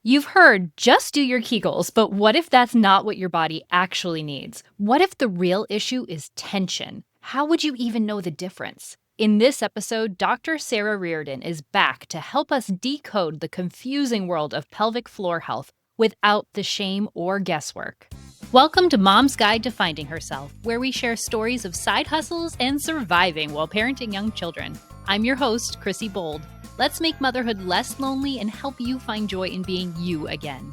You've heard just do your Kegels, but what if that's not what your body actually needs? What if the real issue is tension? How would you even know the difference? In this episode, Dr. Sara Reardon is back to help us decode the confusing world of pelvic floor health without the shame or guesswork. Welcome to Mom's Guide to Finding Herself, where we share stories of side hustles and surviving while parenting young children. I'm your host, Chrissy Bold. Let's make motherhood less lonely and help you find joy in being you again.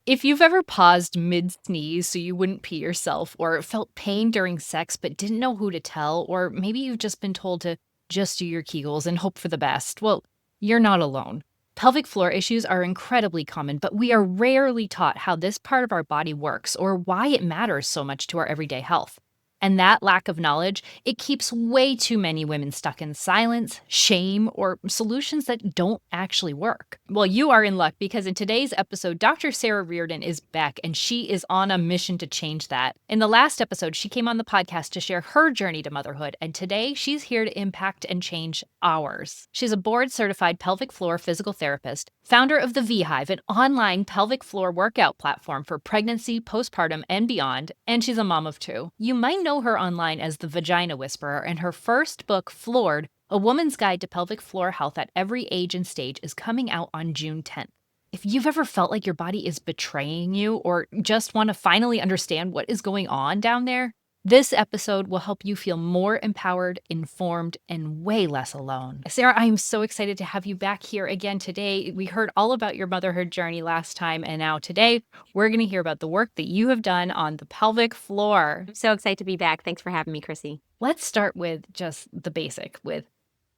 If you've ever paused mid-sneeze so you wouldn't pee yourself, or felt pain during sex but didn't know who to tell, or maybe you've just been told to just do your Kegels and hope for the best, well, you're not alone. Pelvic floor issues are incredibly common, but we are rarely taught how this part of our body works or why it matters so much to our everyday health. And that lack of knowledge, it keeps way too many women stuck in silence, shame, or solutions that don't actually work. Well, you are in luck because in today's episode, Dr. Sara Reardon is back and she is on a mission to change that. In the last episode, she came on the podcast to share her journey to motherhood, and today she's here to impact and change ours. She's a board-certified pelvic floor physical therapist, founder of the V-Hive, an online pelvic floor workout platform for pregnancy, postpartum, and beyond, and she's a mom of two. You might know her online as the Vagina Whisperer, and her first book, Floored, A Woman's Guide to Pelvic Floor Health at Every Age and Stage, is coming out on June 10th. If you've ever felt like your body is betraying you or just want to finally understand what is going on down there, this episode will help you feel more empowered, informed, and way less alone. Sara, I am so excited to have you back here again today. We heard all about your motherhood journey last time, and now today we're going to hear about the work that you have done on the pelvic floor. I'm so excited to be back. Thanks for having me, Chrissy. Let's start with just the basic, with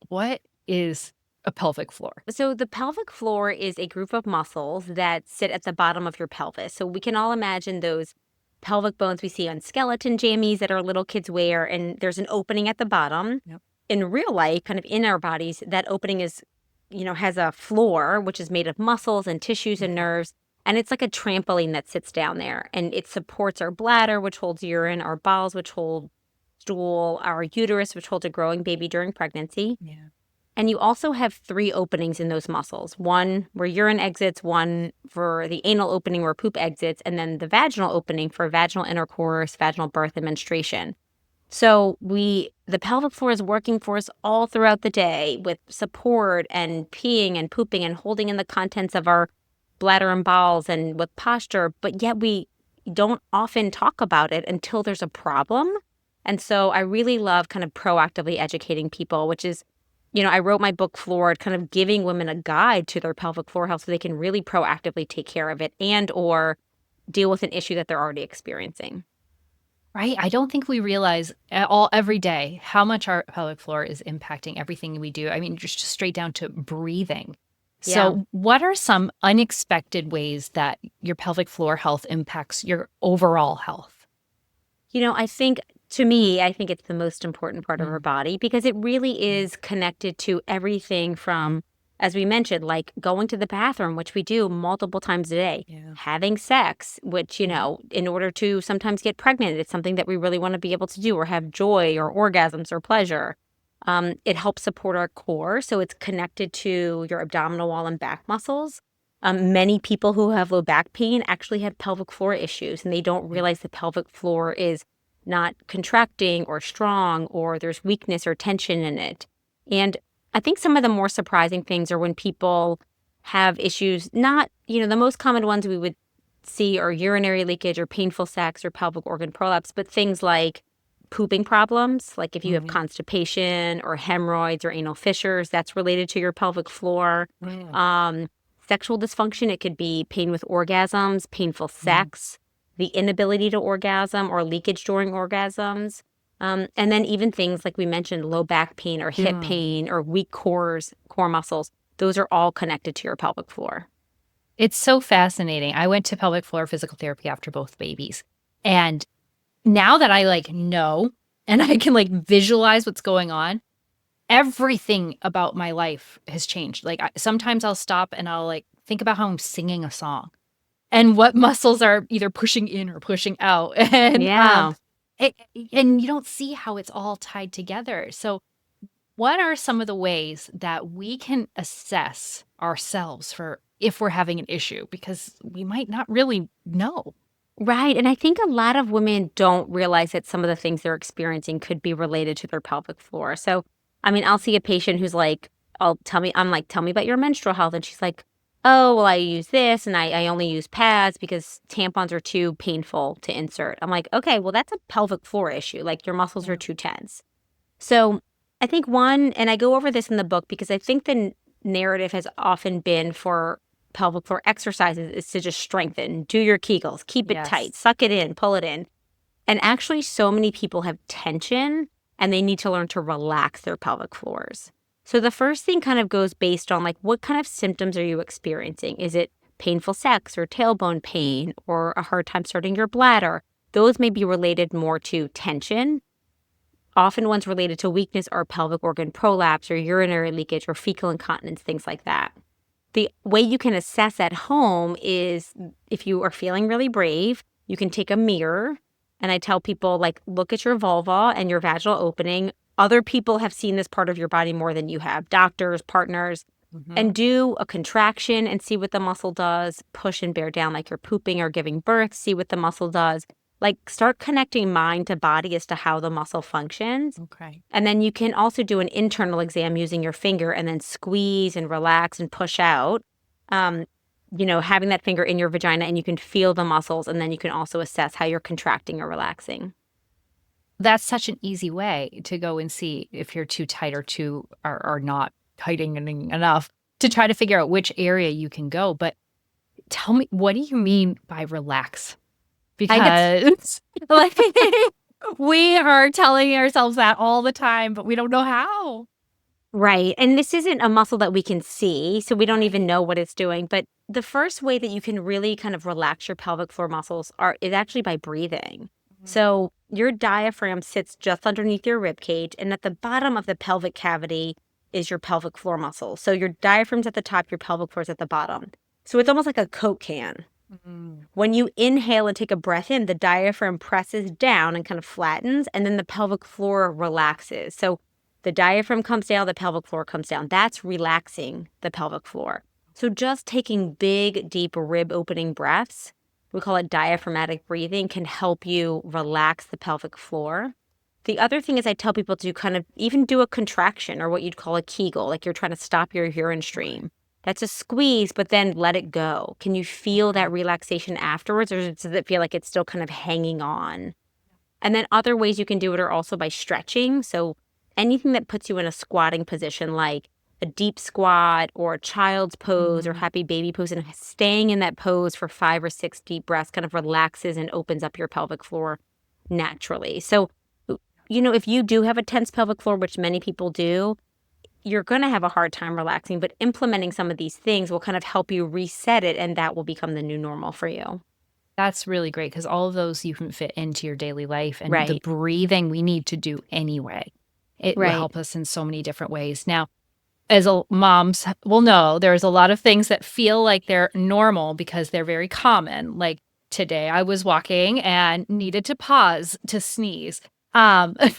what is a pelvic floor? So the pelvic floor is a group of muscles that sit at the bottom of your pelvis. So we can all imagine those pelvic bones we see on skeleton jammies that our little kids wear, and there's an opening at the bottom. Yep. In real life, kind of in our bodies, that opening is, has a floor, which is made of muscles and tissues and nerves. And it's like a trampoline that sits down there, and it supports our bladder, which holds urine, our bowels, which hold stool, our uterus, which holds a growing baby during pregnancy. Yeah. And you also have 3 openings in those muscles. One where urine exits, one for the anal opening where poop exits, and then the vaginal opening for vaginal intercourse, vaginal birth, and menstruation. So the pelvic floor is working for us all throughout the day with support and peeing and pooping and holding in the contents of our bladder and bowels and with posture, but yet we don't often talk about it until there's a problem. And so I really love kind of proactively educating people, which is, I wrote my book Floored, kind of giving women a guide to their pelvic floor health so they can really proactively take care of it and or deal with an issue that they're already experiencing. Right? I don't think we realize at all every day how much our pelvic floor is impacting everything we do. I mean, just straight down to breathing. Yeah. So what are some unexpected ways that your pelvic floor health impacts your overall health? I think it's the most important part of our body because it really is connected to everything from, as we mentioned, like going to the bathroom, which we do multiple times a day, having sex, which, in order to sometimes get pregnant, it's something that we really want to be able to do, or have joy or orgasms or pleasure. It helps support our core, so it's connected to your abdominal wall and back muscles. Many people who have low back pain actually have pelvic floor issues, and they don't realize the pelvic floor is not contracting or strong, or there's weakness or tension in it. And I think some of the more surprising things are when people have issues, not, the most common ones we would see are urinary leakage or painful sex or pelvic organ prolapse, but things like pooping problems, like if you have constipation or hemorrhoids or anal fissures, that's related to your pelvic floor. Sexual dysfunction, it could be pain with orgasms, painful sex, the inability to orgasm or leakage during orgasms. And then even things like we mentioned, low back pain or hip pain or weak core muscles, those are all connected to your pelvic floor. It's so fascinating. I went to pelvic floor physical therapy after both babies. And now that I know and I can visualize what's going on, everything about my life has changed. Sometimes I'll stop and I'll think about how I'm singing a song and what muscles are either pushing in or pushing out. And Yeah. and you don't see how it's all tied together. So what are some of the ways that we can assess ourselves for if we're having an issue? Because we might not really know. Right, and I think a lot of women don't realize that some of the things they're experiencing could be related to their pelvic floor. So, I mean, I'll see a patient who's like, I'm like, "Tell me about your menstrual health," and she's like, "Oh, well, I use this, and I only use pads because tampons are too painful to insert." I'm like, "Okay, well, that's a pelvic floor issue, like, your muscles are Yeah. too tense." So, I think one and I go over this in the book because I think the narrative has often been for pelvic floor exercises is to just strengthen, do your Kegels, keep it tight, Yes. suck it in, pull it in. And actually, so many people have tension and they need to learn to relax their pelvic floors. So, the first thing kind of goes based on like, what kind of symptoms are you experiencing? Is it painful sex or tailbone pain or a hard time starting your bladder? Those may be related more to tension. Often ones related to weakness are pelvic organ prolapse or urinary leakage or fecal incontinence, things like that. The way you can assess at home is if you are feeling really brave, you can take a mirror. And I tell people, like, look at your vulva and your vaginal opening. Other people have seen this part of your body more than you have, doctors, partners, Hmm. and do a contraction and see what the muscle does. Push and bear down like you're pooping or giving birth, see what the muscle does. Like, start connecting mind to body as to how the muscle functions. Okay. And then you can also do an internal exam using your finger and then squeeze and relax and push out. Um, having that finger in your vagina and you can feel the muscles. And then you can also assess how you're contracting or relaxing. That's such an easy way to go and see if you're too tight or too or not tightening enough to try to figure out which area you can go. But tell me, what do you mean by relax? I think it's Because like we are telling ourselves that all the time, but we don't know how. right. And this isn't a muscle that we can see, so we don't Right. even know what it's doing. But the first way that you can really kind of relax your pelvic floor muscles is actually by breathing. Mhm. So your diaphragm sits just underneath your rib cage, and at the bottom of the pelvic cavity is your pelvic floor muscle. So your diaphragm's at the top, your pelvic floor is at the bottom. So it's almost like a Coke can. Mhm. When you inhale and take a breath in, the diaphragm presses down and kind of flattens, and then the pelvic floor relaxes. So the diaphragm comes down, the pelvic floor comes down. That's relaxing the pelvic floor. So just taking big, deep rib opening breaths, we call it diaphragmatic breathing, can help you relax the pelvic floor. The other thing is I tell people to kind of even do a contraction or what you'd call a Kegel, like you're trying to stop your urine Okay. stream. That's a squeeze, but then let it go. Can you feel that Okay. relaxation afterwards, or does it feel like it's still kind of hanging on? And then other ways you can do it are also by stretching. So anything that puts you in a squatting position, like a deep squat or a child's pose or Mhm. happy baby pose, and staying in that pose for 5 or 6 deep breaths kind of relaxes and opens up your pelvic floor naturally. So, if you do have a tense pelvic floor, which many people do, you're going to have a hard time relaxing, but implementing some of these things will kind of help you reset it, and that will become the new normal for you. That's really great because all of those you can fit into your daily life, and the Right. breathing we need to do anyway. It will Right. help us in so many different ways. Now, as a moms will know, there's a lot of things that feel like they're normal because they're very common. Like today I was walking and needed to pause to sneeze,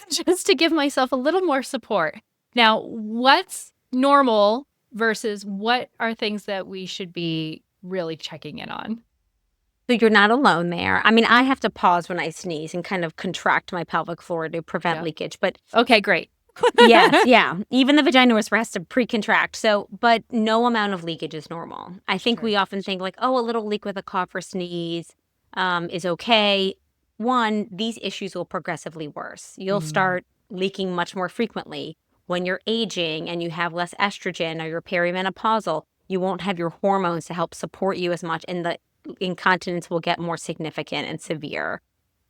just to give myself a little more support. Now, what's normal versus what are things that we should be really checking in on? So you're not alone there. I mean, I have to pause when I sneeze and kind of contract my pelvic floor to prevent Yep. leakage. But Okay, great. yes, yeah, even the vagina whisperer has to pre-contract. So, but no amount of leakage is normal. I think Sure. we often think like, oh, a little leak with a cough or sneeze is okay. One, these issues will progressively worse. You'll Mm, start leaking much more frequently when you're aging and you have less estrogen or you're perimenopausal. You won't have your hormones to help support you as much, and the incontinence will get more significant and severe.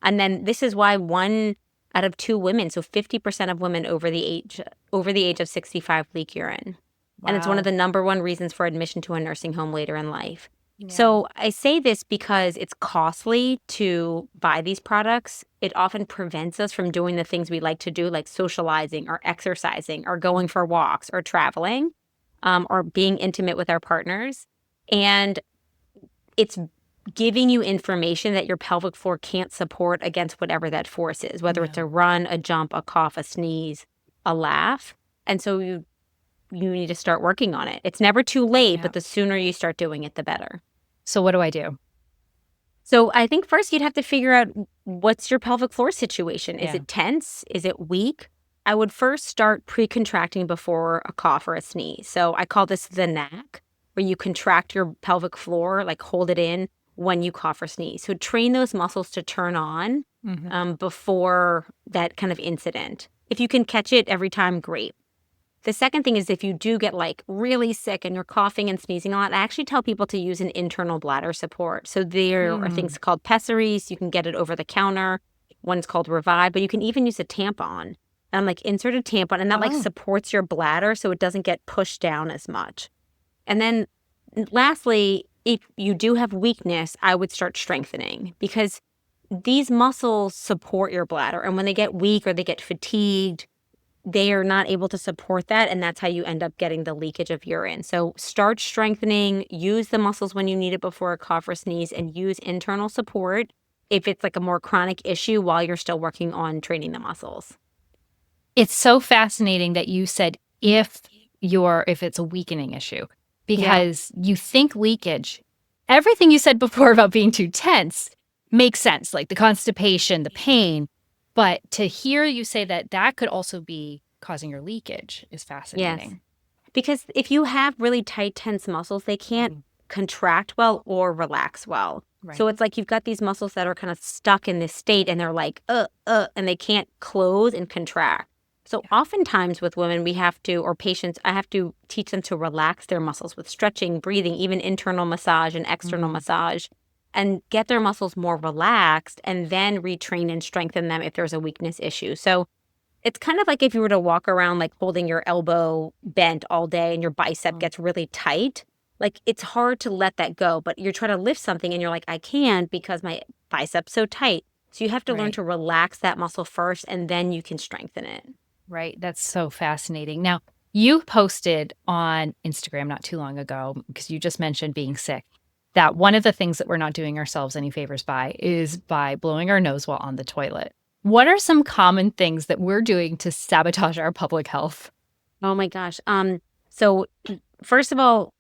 And then this is why 1 out of 2 women, so 50% of women over the age of 65 leak urine. And it's one of wow. the number one reasons for admission to a nursing home later in life. Yeah. So I say this because it's costly to buy these products. It often prevents us from doing the things we like to do, like socializing or exercising or going for walks or traveling, or being intimate with our partners. And it's giving you information that your pelvic floor can't support against whatever that force is, whether it's Yeah. a run, a jump, a cough, a sneeze, a laugh. And so you need to start working on it. It's never too late, but the sooner you start doing it, the better. So what do I do? So I think first you'd have to figure out what's your pelvic floor situation. Is it tense? Is it weak? I would first start pre-contracting before a cough or a sneeze. So I call this the knack, where you contract your pelvic floor, like hold it in when you cough or sneeze. So train those muscles to turn on before that kind of incident. If you can catch it every time, great. The second thing is if you do get like really sick and you're coughing and sneezing a lot, I actually tell people to use an internal bladder support. So there are things called pessaries. You can get it over the counter. One's called Revive, but you can even use a tampon. And like insert a tampon and that like supports your bladder so it doesn't get pushed down as much. And then lastly, if you do have weakness, I would start strengthening because these muscles support your bladder. And when they get weak or they get fatigued, they are not able to support that. And that's how you end up getting the leakage of urine. So start strengthening, use the muscles when you need it before a cough or sneeze, and use internal support if it's like a more chronic issue while you're still working on training the muscles. It's so fascinating that you said if it's a weakening issue, because you think leakage. Everything you said before about being too tense makes sense, like the constipation, the pain. But to hear you say that that could also be causing your leakage is fascinating. Yes. Because if you have really tight, tense muscles, they can't contract well or relax well. Right. So it's like you've got these muscles that are kind of stuck in this state and they're like, and they can't close and contract. So oftentimes with women, we have to, or patients, I have to teach them to relax their muscles with stretching, breathing, even internal massage and external massage, and get their muscles more relaxed and then retrain and strengthen them if there's a weakness issue. So it's kind of like if you were to walk around like holding your elbow bent all day and your bicep gets really tight. Like it's hard to let that go, but you're trying to lift something and you're like, I can't because my bicep's so tight. So you have to learn to relax that muscle first and then you can strengthen it. Right. That's so fascinating. Now, you posted on Instagram not too long ago, because you just mentioned being sick, that one of the things that we're not doing ourselves any favors by is by blowing our nose while on the toilet. What are some common things that we're doing to sabotage our public health? Oh my gosh. So first of all,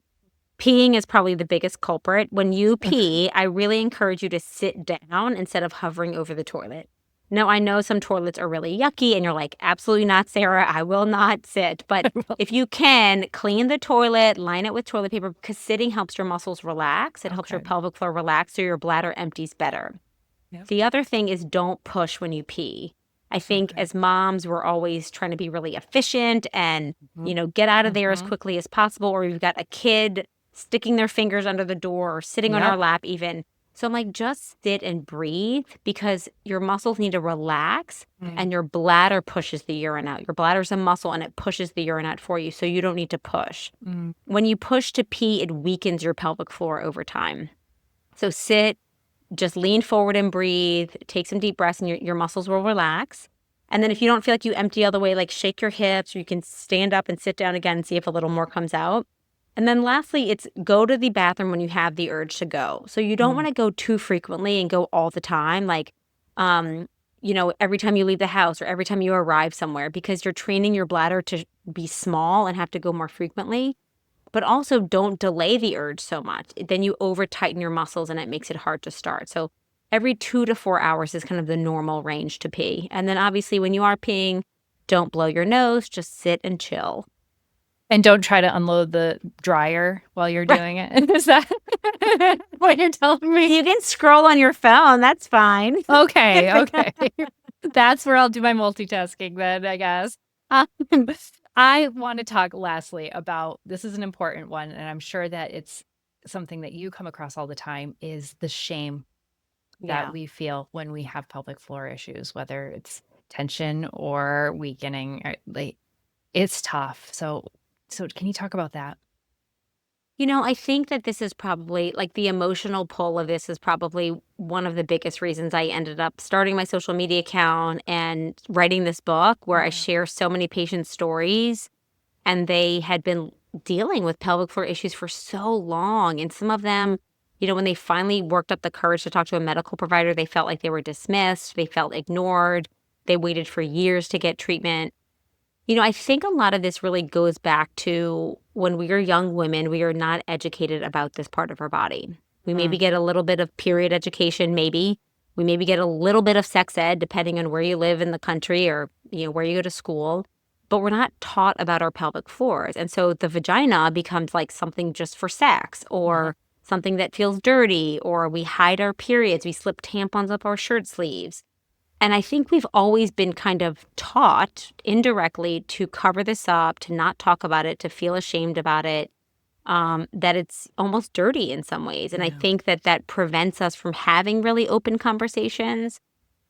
peeing is probably the biggest culprit. When you pee, I really encourage you to sit down instead of hovering over the toilet. Now, I know some toilets are really yucky and you're like, absolutely not, Sarah. I will not sit. But if you can, clean the toilet, line it with toilet paper because sitting helps your muscles relax. It helps your pelvic floor relax so your bladder empties better. The other thing is don't push when you pee. I think as moms, we're always trying to be really efficient and, get out of there as quickly as possible. Or you've got a kid sticking their fingers under the door or sitting on our lap even. So I'm like, just sit and breathe because your muscles need to relax and your bladder pushes the urine out. Your bladder's a muscle and it pushes the urine out for you. So you don't need to push. When you push to pee, it weakens your pelvic floor over time. So sit, just lean forward and breathe, take some deep breaths and your muscles will relax. And then if you don't feel like you empty all the way, like shake your hips or you can stand up and sit down again and see if a little more comes out. And then lastly, it's go to the bathroom when you have the urge to go. So you don't want to go too frequently and go all the time, like, every time you leave the house or every time you arrive somewhere, because you're training your bladder to be small and have to go more frequently. But also don't delay the urge so much. Then you over tighten your muscles and it makes it hard to start. So every 2 to 4 hours is kind of the normal range to pee. And then obviously when you are peeing, don't blow your nose, just sit and chill. And don't try to unload the dryer while you're doing it. Is that what you're telling me? You can scroll on your phone. That's fine. Okay. That's where I'll do my multitasking then, I guess. I want to talk lastly about, this is an important one, and I'm sure that it's something that you come across all the time, is the shame that we feel when we have pelvic floor issues, whether it's tension or weakening. It's tough. So can you talk about that? I think that this is probably like the emotional pull of this is probably one of the biggest reasons I ended up starting my social media account and writing this book where I share so many patients' stories and they had been dealing with pelvic floor issues for so long. And some of them, when they finally worked up the courage to talk to a medical provider, they felt like they were dismissed. They felt ignored. They waited for years to get treatment. I think a lot of this really goes back to when we are young women, we are not educated about this part of our body. We maybe get a little bit of period education, maybe. We maybe get a little bit of sex ed, depending on where you live in the country or, where you go to school. But we're not taught about our pelvic floors. And so the vagina becomes like something just for sex or something that feels dirty, or we hide our periods. We slip tampons up our shirt sleeves. And I think we've always been kind of taught indirectly to cover this up, to not talk about it, to feel ashamed about it, that it's almost dirty in some ways. And I think that prevents us from having really open conversations.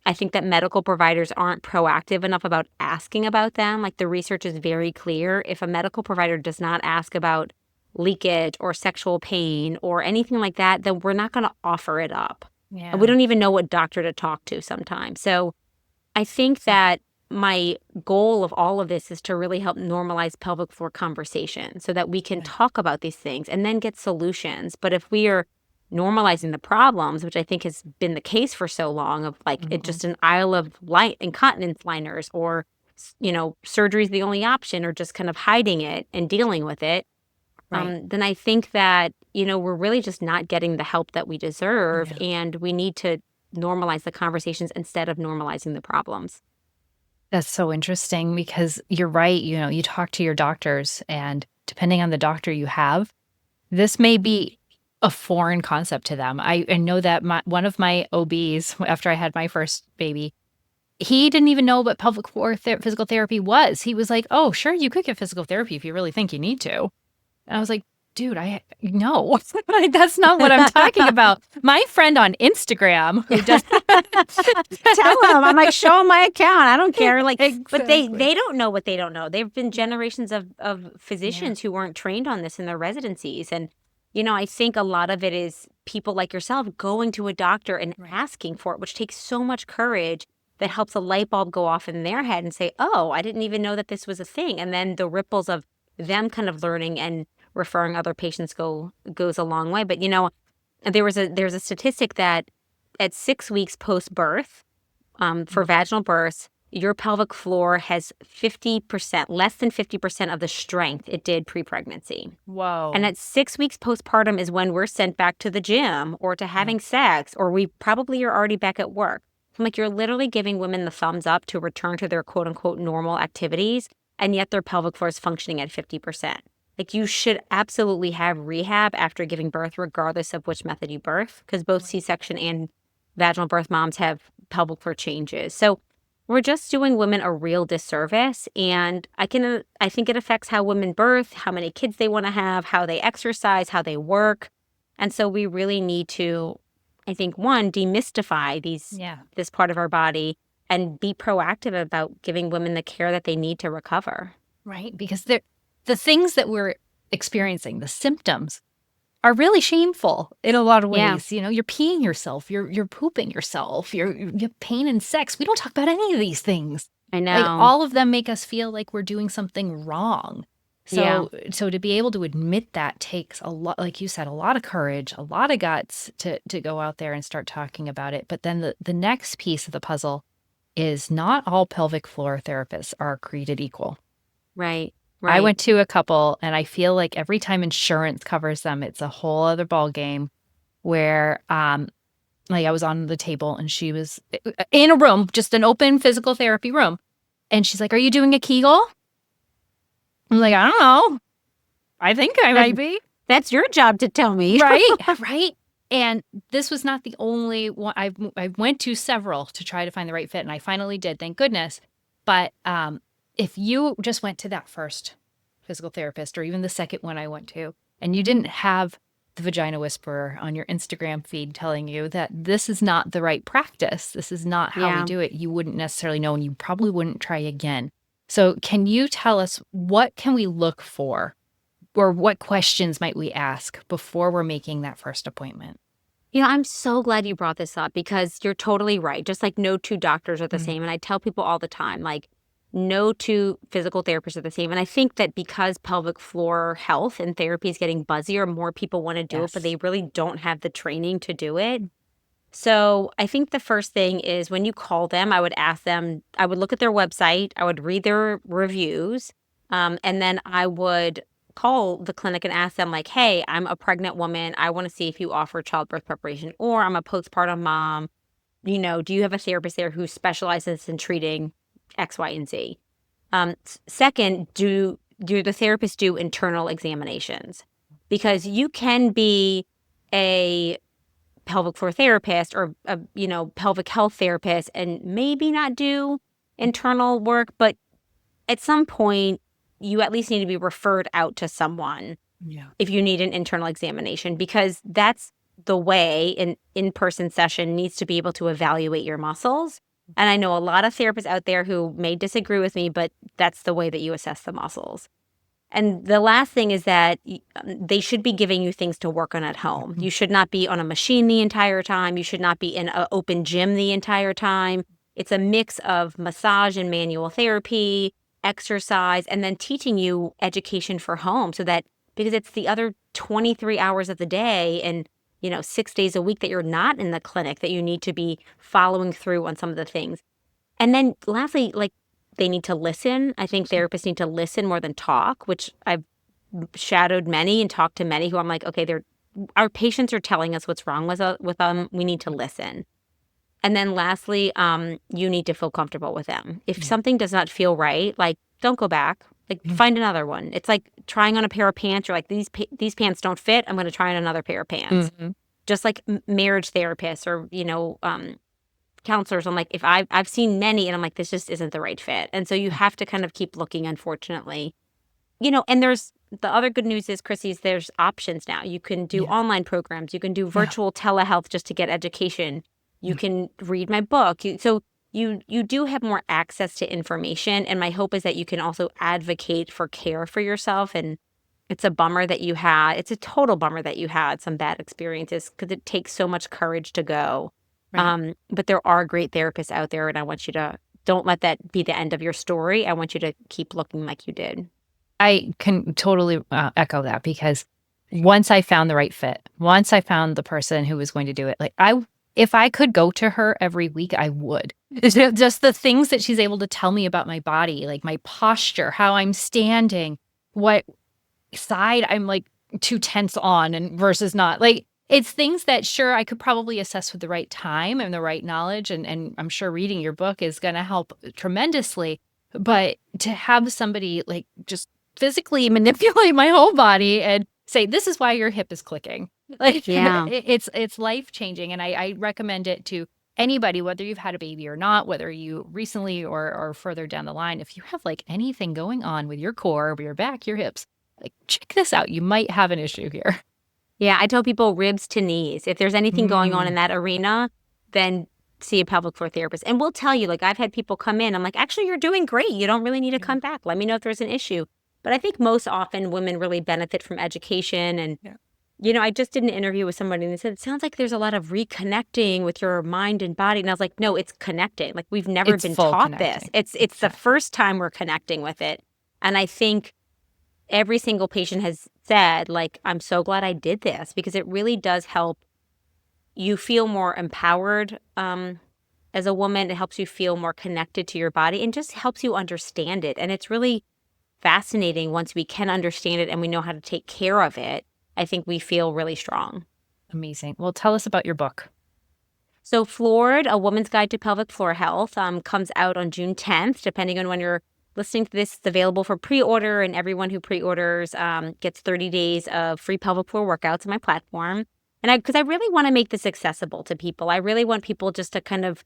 I think that medical providers aren't proactive enough about asking about them. Like, the research is very clear. If a medical provider does not ask about leakage or sexual pain or anything like that, then we're not going to offer it up. And we don't even know what doctor to talk to sometimes. So I think that my goal of all of this is to really help normalize pelvic floor conversation so that we can talk about these things and then get solutions. But if we are normalizing the problems, which I think has been the case for so long, of like it just an aisle of light incontinence liners, or surgery is the only option, or just kind of hiding it and dealing with it, then I think that we're really just not getting the help that we deserve, and we need to normalize the conversations instead of normalizing the problems. That's so interesting because you're right. You talk to your doctors, and depending on the doctor you have, this may be a foreign concept to them. I know that one of my OBs, after I had my first baby, he didn't even know what pelvic floor physical therapy was. He was like, "Oh, sure, you could get physical therapy if you really think you need to." And I was like, "Dude, no, like, that's not what I'm talking about." My friend on Instagram who does Tell them. I'm like, show them my account. I don't care. Like, but Exactly. they don't know what they don't know. There've been generations of physicians who weren't trained on this in their residencies. And, I think a lot of it is people like yourself going to a doctor and asking for it, which takes so much courage, that helps a light bulb go off in their head and say, oh, I didn't even know that this was a thing. And then the ripples of them kind of learning and referring other patients goes a long way. But there's a statistic that at 6 weeks post birth, for vaginal births, your pelvic floor has 50%, less than 50% of the strength it did pre-pregnancy. Whoa. And at 6 weeks postpartum is when we're sent back to the gym or to having sex, or we probably are already back at work. So I'm like, you're literally giving women the thumbs up to return to their quote unquote normal activities, and yet their pelvic floor is functioning at 50%. Like, you should absolutely have rehab after giving birth, regardless of which method you birth, because both C-section and vaginal birth moms have pelvic floor changes. So we're just doing women a real disservice. And I think it affects how women birth, how many kids they want to have, how they exercise, how they work. And so we really need to, I think, one, demystify this part of our body and be proactive about giving women the care that they need to recover. Right. Because the things that we're experiencing, the symptoms, are really shameful in a lot of ways. You're peeing yourself, you're pooping yourself, you have pain in sex. We don't talk about any of these things. I know. Like, all of them make us feel like we're doing something wrong. So to be able to admit that takes a lot, like you said, a lot of courage, a lot of guts to go out there and start talking about it. But then the next piece of the puzzle is not all pelvic floor therapists are created equal. Right. I went to a couple, and I feel like every time insurance covers them, it's a whole other ball game where, like, I was on the table and she was in a room, just an open physical therapy room. And she's like, "Are you doing a Kegel?" I'm like, "I don't know. I think I might be." That's your job to tell me. Right. Right. And this was not the only one. I went to several to try to find the right fit, and I finally did, thank goodness. But if you just went to that first physical therapist, or even the second one I went to, and you didn't have the Vagina Whisperer on your Instagram feed telling you that this is not the right practice, this is not how we do it, you wouldn't necessarily know, and you probably wouldn't try again. So can you tell us, what can we look for, or what questions might we ask before we're making that first appointment? I'm so glad you brought this up, because you're totally right. Just like no two doctors are the same. And I tell people all the time, like, no two physical therapists are the same. And I think that because pelvic floor health and therapy is getting buzzier, more people want to do it, but they really don't have the training to do it. So I think the first thing is when you call them, I would ask them, I would look at their website, I would read their reviews, and then I would call the clinic and ask them, like, hey, I'm a pregnant woman. I want to see if you offer childbirth preparation, or I'm a postpartum mom. Do you have a therapist there who specializes in treating X, Y, and Z? Second, do the therapists do internal examinations? Because you can be a pelvic floor therapist or a pelvic health therapist and maybe not do internal work, but at some point you at least need to be referred out to someone Yeah. if you need an internal examination, because that's the way an in-person session needs to be able to evaluate your muscles. And I know a lot of therapists out there who may disagree with me, but that's the way that you assess the muscles. And the last thing is that they should be giving you things to work on at home. Mhm. You should not be on a machine the entire time. You should not be in an open gym the entire time. It's a mix of massage and manual therapy, exercise, and then teaching you education for home, so that because it's the other 23 hours of the day and 6 days a week that you're not in the clinic, that you need to be following through on some of the things. And then lastly, like, they need to listen. I think therapists need to listen more than talk, which I've shadowed many and talked to many who I'm like, okay, our patients are telling us what's wrong with them. We need to listen. And then lastly, you need to feel comfortable with them. If Yeah. something does not feel right, like, don't go back. Like, Mhm. find another one. It's like trying on a pair of pants. You're like, these pants don't fit. I'm going to try on another pair of pants. Mhm. Just like marriage therapists or counselors. I'm like, if I've seen many, and I'm like, this just isn't the right fit. And so you have to kind of keep looking, unfortunately. And there's the other good news is, Chrissy, is there's options now. You can do Yeah. online programs. You can do Yeah. virtual telehealth just to get education. You Yeah. can read my book. So you do have more access to information. And my hope is that you can also advocate for care for yourself. And it's a total bummer that you had some bad experiences, because it takes so much courage to go. Right. But there are great therapists out there, and I want you to don't let that be the end of your story. I want you to keep looking like you did. I can totally, echo that because once I found the right fit, once I found the person who was going to do it, like, if I could go to her every week, I would. Just the things that she's able to tell me about my body, like my posture, how I'm standing, what side I'm, like, too tense on and versus not. Like, it's things that, sure, I could probably assess with the right time and the right knowledge, and I'm sure reading your book is gonna help tremendously, but to have somebody, like, just physically manipulate my whole body and say, "This is why your hip is clicking." Like, Yeah. it's life-changing, and I recommend it to anybody, whether you've had a baby or not, whether you recently or further down the line. If you have, like, anything going on with your core, with your back, your hips, like, check this out. You might have an issue here. Yeah, I tell people ribs to knees. If there's anything going on in Mm. that arena, then see a pelvic floor therapist. And we'll tell you, like, I've had people come in. I'm like, actually, you're doing great. You don't really need to Yeah. come back. Let me know if there's an issue. But I think most often women really benefit from education. And, Yeah. I just did an interview with somebody and they said, it sounds like there's a lot of reconnecting with your mind and body. And I was like, no, it's connecting. Like, we've never It's been full taught this. connecting. It's the Exactly. first time we're connecting with it. And I think every single patient has said, like, I'm so glad I did this, because it really does help you feel more empowered as a woman. It helps you feel more connected to your body and just helps you understand it. And it's really fascinating once we can understand it and we know how to take care of it. I think we feel really strong. Amazing. Well, tell us about your book. So, Floored, A Woman's Guide to Pelvic Floor Health, comes out on June 10th, depending on when you're listening to this. It's available for pre-order, and everyone who pre-orders gets 30 days of free pelvic floor workouts on my platform. And because I really want to make this accessible to people. I really want people just to kind of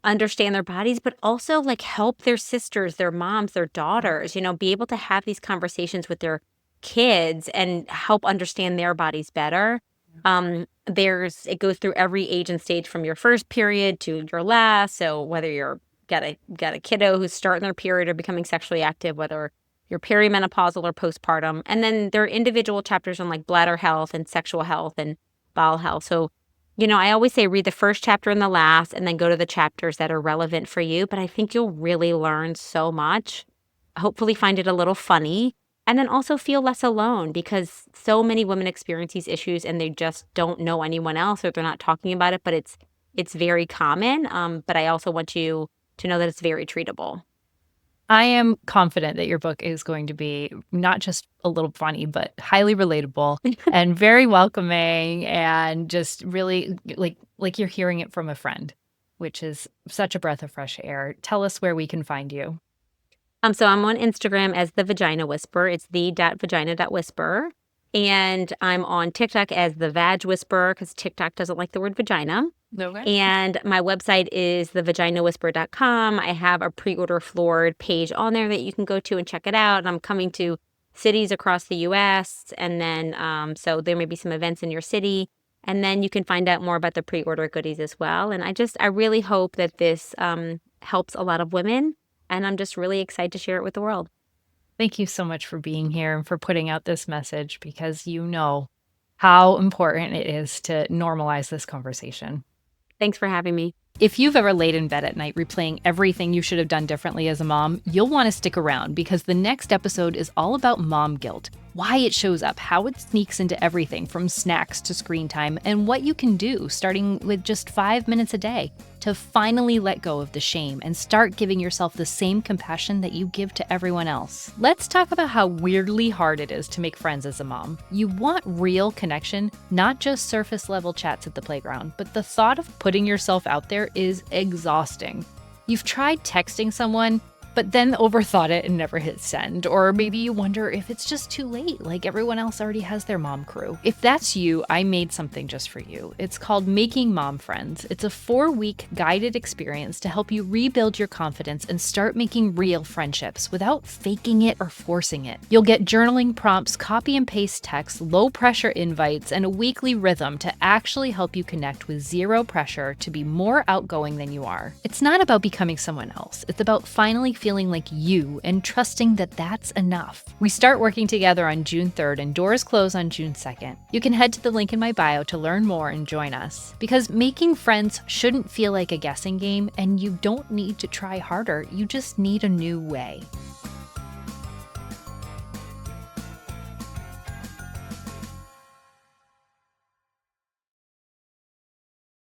understand their bodies, but also, like, help their sisters, their moms, their daughters, be able to have these conversations with their kids and help understand their bodies better. It goes through every age and stage from your first period to your last. So whether you're got a kiddo who's starting their period or becoming sexually active, whether you're perimenopausal or postpartum, and then there are individual chapters on, like, bladder health and sexual health and bowel health. So, I always say read the first chapter and the last, and then go to the chapters that are relevant for you. But I think you'll really learn so much. Hopefully, find it a little funny. And then also feel less alone, because so many women experience these issues and they just don't know anyone else, or they're not talking about it, but it's it's very common, but I also want you to know that it's very treatable. I am confident that your book is going to be not just a little funny, but highly relatable and very welcoming and just really like you're hearing it from a friend, which is such a breath of fresh air. Tell us where we can find you. So I'm on Instagram as the Vagina Whisperer. It's the.vagina.whisperer. And I'm on TikTok as the Vag Whisperer because TikTok doesn't like the word vagina. Okay. And my website is thevaginawhisperer.com. I have a pre-order floored page on there that you can go to and check it out. And I'm coming to cities across the US. And then, so there may be some events in your city. And then you can find out more about the pre-order goodies as well. And I really hope that this helps a lot of women. And I'm just really excited to share it with the world. Thank you so much for being here and for putting out this message because you know how important it is to normalize this conversation. Thanks for having me. If you've ever laid in bed at night replaying everything you should have done differently as a mom, you'll want to stick around because the next episode is all about mom guilt, why it shows up, how it sneaks into everything from snacks to screen time, and what you can do, starting with just 5 minutes a day, to finally let go of the shame and start giving yourself the same compassion that you give to everyone else. Let's talk about how weirdly hard it is to make friends as a mom. You want real connection, not just surface level chats at the playground, but the thought of putting yourself out there is exhausting. You've tried texting someone, but then overthought it and never hit send. Or maybe you wonder if it's just too late, like everyone else already has their mom crew. If that's you, I made something just for you. It's called Making Mom Friends. It's a 4-week guided experience to help you rebuild your confidence and start making real friendships without faking it or forcing it. You'll get journaling prompts, copy and paste texts, low pressure invites, and a weekly rhythm to actually help you connect with zero pressure to be more outgoing than you are. It's not about becoming someone else. It's about finally feeling like you and trusting that that's enough. We start working together on June 3rd and doors close on June 2nd. You can head to the link in my bio to learn more and join us. Because making friends shouldn't feel like a guessing game, and you don't need to try harder, you just need a new way.